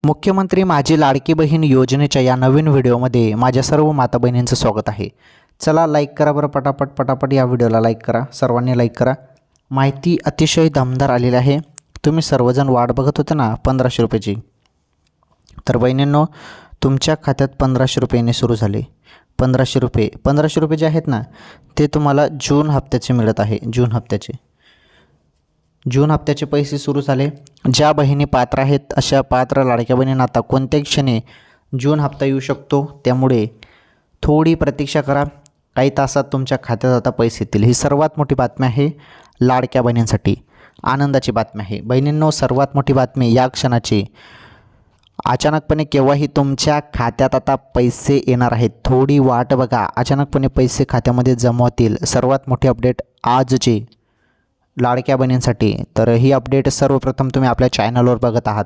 मुख्यमंत्री माझी लाडकी बहीण योजनेच्या या नवीन व्हिडिओमध्ये माझ्या सर्व माता बहिणींचं स्वागत आहे। चला लाईक करा बरं, पटापट या व्हिडिओला लाईक करा, सर्वांनी लाईक करा। माहिती अतिशय दमदार आलेली आहे। तुम्ही सर्वजण वाट बघत होते ना 1500 रुपयाची, तर बहिणींनो तुमच्या खात्यात 1500 रुपयांनी सुरू झाले। 1500 रुपये जे आहेत ना ते तुम्हाला जून हप्त्याचे मिळत आहे। जून हप्त्याचे पैसे सुरू झाले। ज्या बहिणी पात्र आहेत अशा पात्र लाडक्या बहिणींना आता कोणत्याही क्षणी जून हप्ता येऊ शकतो, त्यामुळे थोडी प्रतीक्षा करा। काही तासात तुमच्या खात्यात आता पैसे येतील। ही सर्वात मोठी बातमी आहे लाडक्या बहिणींसाठी, आनंदाची बातमी आहे। बहिणींनो सर्वात मोठी बातमी या क्षणाची, अचानकपणे केव्हाही तुमच्या खात्यात आता पैसे येणार आहेत। थोडी वाट बघा, अचानकपणे पैसे खात्यामध्ये जमा होतील। सर्वात मोठी अपडेट आजची लाडक्या बहिणींसाठी। तर ही अपडेट सर्वप्रथम तुम्ही आपल्या चॅनलवर बघत आहात।